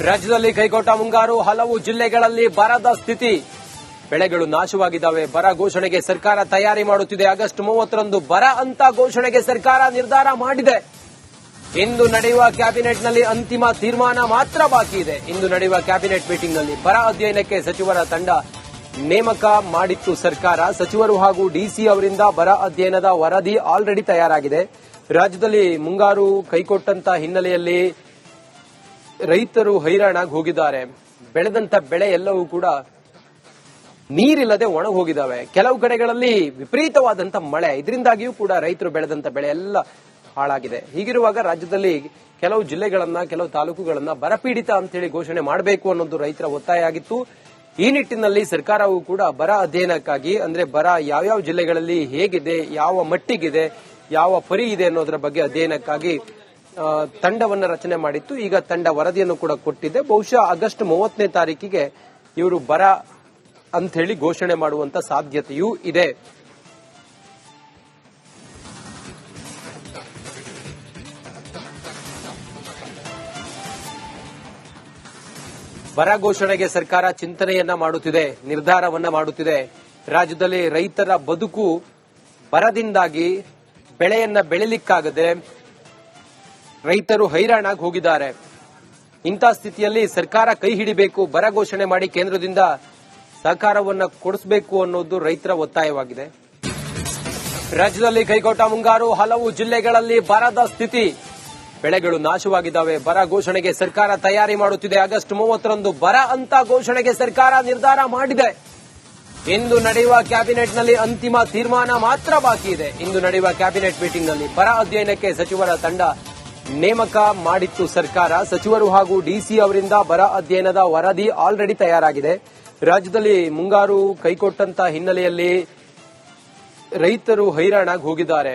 ರಾಜ್ಯದಲ್ಲಿ ಕೈಕೊಟ್ಟ ಮುಂಗಾರು ಹಲವು ಜಿಲ್ಲೆಗಳಲ್ಲಿ ಬರದ ಸ್ಥಿತಿ. ಬೆಳೆಗಳು ನಾಶವಾಗಿದ್ದಾವೆ. ಬರ ಘೋಷಣೆಗೆ ಸರ್ಕಾರ ತಯಾರಿ ಮಾಡುತ್ತಿದೆ. ಆಗಸ್ಟ್ 30ರಂದು ಬರ ಅಂತ ಘೋಷಣೆಗೆ ಸರ್ಕಾರ ನಿರ್ಧಾರ ಮಾಡಿದೆ. ಇಂದು ನಡೆಯುವ ಕ್ಯಾಬಿನೆಟ್ನಲ್ಲಿ ಅಂತಿಮ ತೀರ್ಮಾನ ಮಾತ್ರ ಬಾಕಿ ಇದೆ. ಇಂದು ನಡೆಯುವ ಕ್ಯಾಬಿನೆಟ್ ಮೀಟಿಂಗ್ನಲ್ಲಿ ಬರ ಅಧ್ಯಯನಕ್ಕೆ ಸಚಿವರ ತಂಡ ನೇಮಕ ಮಾಡಿತ್ತು ಸರ್ಕಾರ. ಸಚಿವರು ಹಾಗೂ ಡಿಸಿ ಅವರಿಂದ ಬರ ಅಧ್ಯಯನದ ವರದಿ ಆಲ್ರೆಡಿ ತಯಾರಾಗಿದೆ. ರಾಜ್ಯದಲ್ಲಿ ಮುಂಗಾರು ಕೈಕೊಟ್ಟಂತ ಹಿನ್ನೆಲೆಯಲ್ಲಿ ರೈತರು ಹೈರಾಣಾಗಿ ಹೋಗಿದ್ದಾರೆ. ಬೆಳೆದಂತ ಬೆಳೆ ಎಲ್ಲವೂ ಕೂಡ ನೀರಿಲ್ಲದೆ ಒಣಗಿ ಹೋಗಿದ್ದಾವೆ. ಕೆಲವು ಕಡೆಗಳಲ್ಲಿ ವಿಪರೀತವಾದಂತ ಮಳೆ, ಇದರಿಂದಾಗಿಯೂ ಕೂಡ ರೈತರು ಬೆಳೆದಂತ ಬೆಳೆ ಎಲ್ಲ ಹಾಳಾಗಿದೆ. ಹೀಗಿರುವಾಗ ರಾಜ್ಯದಲ್ಲಿ ಕೆಲವು ಜಿಲ್ಲೆಗಳನ್ನ, ಕೆಲವು ತಾಲೂಕುಗಳನ್ನ ಬರಪೀಡಿತ ಅಂತೇಳಿ ಘೋಷಣೆ ಮಾಡಬೇಕು ಅನ್ನೋದು ರೈತರ ಒತ್ತಾಯ ಆಗಿತ್ತು. ಈ ನಿಟ್ಟಿನಲ್ಲಿ ಸರ್ಕಾರವು ಕೂಡ ಬರ ಅಧ್ಯಯನಕ್ಕಾಗಿ, ಅಂದ್ರೆ ಬರ ಯಾವ್ಯಾವ ಜಿಲ್ಲೆಗಳಲ್ಲಿ ಹೇಗಿದೆ, ಯಾವ ಮಟ್ಟಿಗಿದೆ, ಯಾವ ಪರಿ ಇದೆ ಅನ್ನೋದರ ಬಗ್ಗೆ ಅಧ್ಯಯನಕ್ಕಾಗಿ ತಂಡವನ್ನು ರಚನೆ ಮಾಡಿತ್ತು. ಈಗ ತಂಡ ವರದಿಯನ್ನು ಕೂಡ ಕೊಟ್ಟಿದೆ. ಬಹುಶಃ ಆಗಸ್ಟ್ 30ನೇ ತಾರೀಕಿಗೆ ಇವರು ಬರ ಅಂತ ಹೇಳಿ ಘೋಷಣೆ ಮಾಡುವಂತ ಸಾಧ್ಯತೆಯೂ ಇದೆ. ಬರ ಘೋಷಣೆಗೆ ಸರ್ಕಾರ ಚಿಂತನೆಯನ್ನ ಮಾಡುತ್ತಿದೆ, ನಿರ್ಧಾರವನ್ನ ಮಾಡುತ್ತಿದೆ. ರಾಜ್ಯದಲ್ಲಿ ರೈತರ ಬದುಕು ಬರದಿಂದಾಗಿ ಬೆಳೆಯನ್ನ ಬೆಳಿಲಿಕ್ಕಾಗದೆ ರೈತರು ಹೈರಾಣಾಗಿ ಹೋಗಿದ್ದಾರೆ. ಇಂಥ ಸ್ಥಿತಿಯಲ್ಲಿ ಸರ್ಕಾರ ಕೈ ಹಿಡಿಬೇಕು, ಬರ ಘೋಷಣೆ ಮಾಡಿ ಕೇಂದ್ರದಿಂದ ಸಹಕಾರವನ್ನ ಕೊಡಿಸಬೇಕು ಅನ್ನೋದು ರೈತರ ಒತ್ತಾಯವಾಗಿದೆ. ರಾಜ್ಯದಲ್ಲಿ ಕೈಕೊಟ್ಟ ಮುಂಗಾರು ಹಲವು ಜಿಲ್ಲೆಗಳಲ್ಲಿ ಬರದ ಸ್ಥಿತಿ. ಬೆಳೆಗಳು ನಾಶವಾಗಿದ್ದಾವೆ. ಬರ ಘೋಷಣೆಗೆ ಸರ್ಕಾರ ತಯಾರಿ ಮಾಡುತ್ತಿದೆ. ಆಗಸ್ಟ್ 30ರಂದು ಬರ ಅಂತ ಘೋಷಣೆಗೆ ಸರ್ಕಾರ ನಿರ್ಧಾರ ಮಾಡಿದೆ. ಇಂದು ನಡೆಯುವ ಕ್ಯಾಬಿನೆಟ್ನಲ್ಲಿ ಅಂತಿಮ ತೀರ್ಮಾನ ಮಾತ್ರ ಬಾಕಿ ಇದೆ. ಇಂದು ನಡೆಯುವ ಕ್ಯಾಬಿನೆಟ್ ಮೀಟಿಂಗ್ನಲ್ಲಿ ಬರ ಅಧ್ಯಯನಕ್ಕೆ ಸಚಿವರ ತಂಡ ನೇಮಕ ಮಾಡಿತ್ತು ಸರ್ಕಾರ. ಸಚಿವರು ಹಾಗೂ ಡಿಸಿ ಅವರಿಂದ ಬರ ಅಧ್ಯಯನದ ವರದಿ ಆಲ್ರೆಡಿ ತಯಾರಾಗಿದೆ. ರಾಜ್ಯದಲ್ಲಿ ಮುಂಗಾರು ಕೈಕೊಟ್ಟಂತ ಹಿನ್ನೆಲೆಯಲ್ಲಿ ರೈತರು ಹೈರಾಣಾಗಿ ಹೋಗಿದ್ದಾರೆ.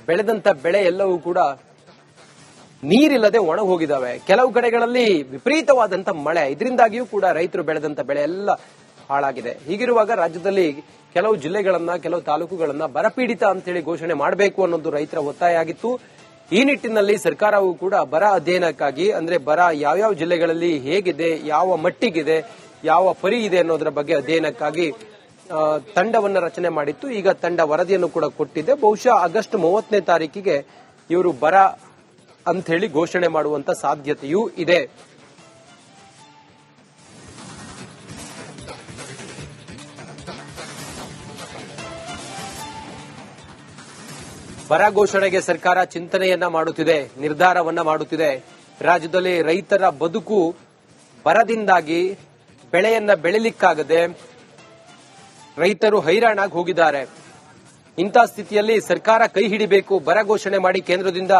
ಬೆಳೆದಂತ ಬೆಳೆ ಎಲ್ಲವೂ ಕೂಡ ನೀರಿಲ್ಲದೆ ಒಣಗಿ ಹೋಗಿದ್ದಾವೆ. ಕೆಲವು ಕಡೆಗಳಲ್ಲಿ ವಿಪರೀತವಾದಂತ ಮಳೆ, ಇದರಿಂದಾಗಿಯೂ ಕೂಡ ರೈತರು ಬೆಳೆದಂತ ಬೆಳೆ ಎಲ್ಲ ಹಾಳಾಗಿದೆ. ಹೀಗಿರುವಾಗ ರಾಜ್ಯದಲ್ಲಿ ಕೆಲವು ಜಿಲ್ಲೆಗಳನ್ನ, ಕೆಲವು ತಾಲೂಕುಗಳನ್ನ ಬರಪೀಡಿತ ಅಂತೇಳಿ ಘೋಷಣೆ ಮಾಡಬೇಕು ಅನ್ನೋದು ರೈತರ ಒತ್ತಾಯ ಆಗಿತ್ತು. ಈ ನಿಟ್ಟಿನಲ್ಲಿ ಸರ್ಕಾರವು ಕೂಡ ಬರ ಅಧ್ಯಯನಕ್ಕಾಗಿ, ಅಂದ್ರೆ ಬರ ಯಾವ್ಯಾವ ಜಿಲ್ಲೆಗಳಲ್ಲಿ ಹೇಗಿದೆ, ಯಾವ ಮಟ್ಟಿಗಿದೆ, ಯಾವ ಪರಿ ಇದೆ ಅನ್ನೋದರ ಬಗ್ಗೆ ಅಧ್ಯಯನಕ್ಕಾಗಿ ತಂಡವನ್ನು ರಚನೆ ಮಾಡಿತ್ತು. ಈಗ ತಂಡ ವರದಿಯನ್ನು ಕೂಡ ಕೊಟ್ಟಿದೆ. ಬಹುಶಃ ಆಗಸ್ಟ್ 30ನೇ ತಾರೀಕಿಗೆ ಇವರು ಬರ ಅಂತ ಹೇಳಿ ಘೋಷಣೆ ಮಾಡುವಂತ ಸಾಧ್ಯತೆಯೂ ಇದೆ. ಬರ ಘೋಷಣೆಗೆ ಸರ್ಕಾರ ಚಿಂತನೆಯನ್ನ ಮಾಡುತ್ತಿದೆ, ನಿರ್ಧಾರವನ್ನ ಮಾಡುತ್ತಿದೆ. ರಾಜ್ಯದಲ್ಲಿ ರೈತರ ಬದುಕು ಬರದಿಂದಾಗಿ ಬೆಳೆಯನ್ನ ಬೆಳಿಲಿಕ್ಕಾಗದೆ ರೈತರು ಹೈರಾಣಾಗಿ ಹೋಗಿದ್ದಾರೆ. ಇಂಥ ಸ್ಥಿತಿಯಲ್ಲಿ ಸರ್ಕಾರ ಕೈ ಹಿಡಿಬೇಕು, ಬರ ಘೋಷಣೆ ಮಾಡಿ ಕೇಂದ್ರದಿಂದ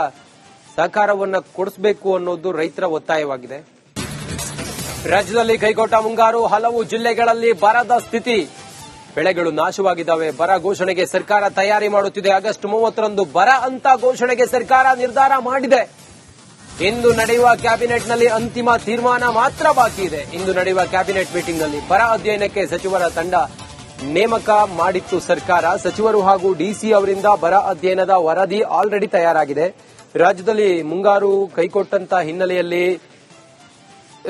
ಸಹಕಾರವನ್ನ ಕೊಡಿಸಬೇಕು ಅನ್ನೋದು ರೈತರ ಒತ್ತಾಯವಾಗಿದೆ. ರಾಜ್ಯದಲ್ಲಿ ಕೈಕೊಟ್ಟ ಮುಂಗಾರು ಹಲವು ಜಿಲ್ಲೆಗಳಲ್ಲಿ ಬರದ ಸ್ಥಿತಿ. ಬೆಳೆಗಳು ನಾಶವಾಗಿದ್ದಾವೆ. ಬರ ಘೋಷಣೆಗೆ ಸರ್ಕಾರ ತಯಾರಿ ಮಾಡುತ್ತಿದೆ. ಆಗಸ್ಟ್ 30ರಂದು ಬರ ಅಂತ ಘೋಷಣೆಗೆ ಸರ್ಕಾರ ನಿರ್ಧಾರ ಮಾಡಿದೆ. ಇಂದು ನಡೆಯುವ ಕ್ಯಾಬಿನೆಟ್ನಲ್ಲಿ ಅಂತಿಮ ತೀರ್ಮಾನ ಮಾತ್ರ ಬಾಕಿ ಇದೆ. ಇಂದು ನಡೆಯುವ ಕ್ಯಾಬಿನೆಟ್ ಮೀಟಿಂಗ್ನಲ್ಲಿ ಬರ ಅಧ್ಯಯನಕ್ಕೆ ಸಚಿವರ ತಂಡ ನೇಮಕ ಮಾಡಿತ್ತು ಸರ್ಕಾರ. ಸಚಿವರು ಹಾಗೂ ಡಿಸಿ ಅವರಿಂದ ಬರ ಅಧ್ಯಯನದ ವರದಿ ಆಲ್ರೆಡಿ ತಯಾರಾಗಿದೆ. ರಾಜ್ಯದಲ್ಲಿ ಮುಂಗಾರು ಕೈಕೊಟ್ಟಂತ ಹಿನ್ನೆಲೆಯಲ್ಲಿ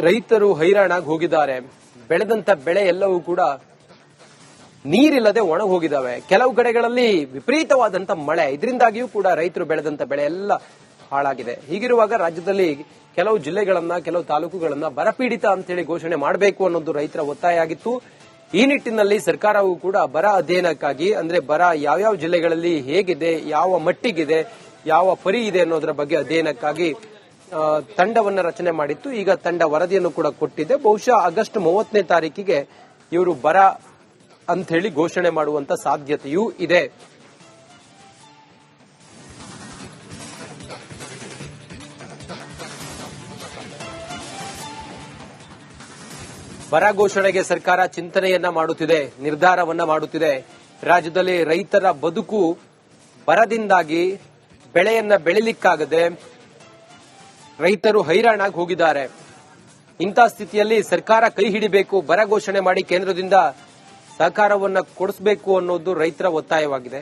ರೈತರು ಹೈರಾಣಾಗಿ ಹೋಗಿದ್ದಾರೆ. ಬೆಳೆದಂತ ಬೆಳೆ ಎಲ್ಲವೂ ಕೂಡ ನೀರಿಲ್ಲದೆ ಒಣಗಿ ಹೋಗಿದ್ದಾವೆ. ಕೆಲವು ಕಡೆಗಳಲ್ಲಿ ವಿಪರೀತವಾದಂತ ಮಳೆ, ಇದರಿಂದಾಗಿಯೂ ಕೂಡ ರೈತರು ಬೆಳೆದಂತ ಬೆಳೆ ಎಲ್ಲ ಹಾಳಾಗಿದೆ. ಹೀಗಿರುವಾಗ ರಾಜ್ಯದಲ್ಲಿ ಕೆಲವು ಜಿಲ್ಲೆಗಳನ್ನ, ಕೆಲವು ತಾಲೂಕುಗಳನ್ನ ಬರಪೀಡಿತ ಅಂತೇಳಿ ಘೋಷಣೆ ಮಾಡಬೇಕು ಅನ್ನೋದು ರೈತರ ಒತ್ತಾಯ ಆಗಿತ್ತು. ಈ ನಿಟ್ಟಿನಲ್ಲಿ ಸರ್ಕಾರವು ಕೂಡ ಬರ ಅಧ್ಯಯನಕ್ಕಾಗಿ, ಅಂದ್ರೆ ಬರ ಯಾವ್ಯಾವ ಜಿಲ್ಲೆಗಳಲ್ಲಿ ಹೇಗಿದೆ, ಯಾವ ಮಟ್ಟಿಗಿದೆ, ಯಾವ ಪರಿ ಇದೆ ಅನ್ನೋದರ ಬಗ್ಗೆ ಅಧ್ಯಯನಕ್ಕಾಗಿ ತಂಡವನ್ನು ರಚನೆ ಮಾಡಿತ್ತು. ಈಗ ತಂಡ ವರದಿಯನ್ನು ಕೂಡ ಕೊಟ್ಟಿದೆ. ಬಹುಶಃ ಆಗಸ್ಟ್ 30ನೇ ತಾರೀಕಿಗೆ ಇವರು ಬರ ಅಂತ ಹೇಳಿ ಘೋಷಣೆ ಮಾಡುವಂತ ಸಾಧ್ಯತೆಯೂ ಇದೆ. ಬರ ಘೋಷಣೆಗೆ ಸರ್ಕಾರ ಚಿಂತನೆಯನ್ನ ಮಾಡುತ್ತಿದೆ, ನಿರ್ಧಾರವನ್ನ ಮಾಡುತ್ತಿದೆ. ರಾಜ್ಯದಲ್ಲಿ ರೈತರ ಬದುಕು ಬರದಿಂದಾಗಿ ಬೆಳೆಯನ್ನ ಬೆಳಿಲಿಕ್ಕಾಗದೆ ರೈತರು ಹೈರಾಣಾಗಿ ಹೋಗಿದ್ದಾರೆ. ಇಂಥ ಸ್ಥಿತಿಯಲ್ಲಿ ಸರ್ಕಾರ ಕೈ ಹಿಡಿಬೇಕು, ಬರ ಘೋಷಣೆ ಮಾಡಿ ಕೇಂದ್ರದಿಂದ ಸಹಕಾರವನ್ನ ಕೊಡಿಸಬೇಕು ಅನ್ನೋದು ರೈತರ ಒತ್ತಾಯವಾಗಿದೆ.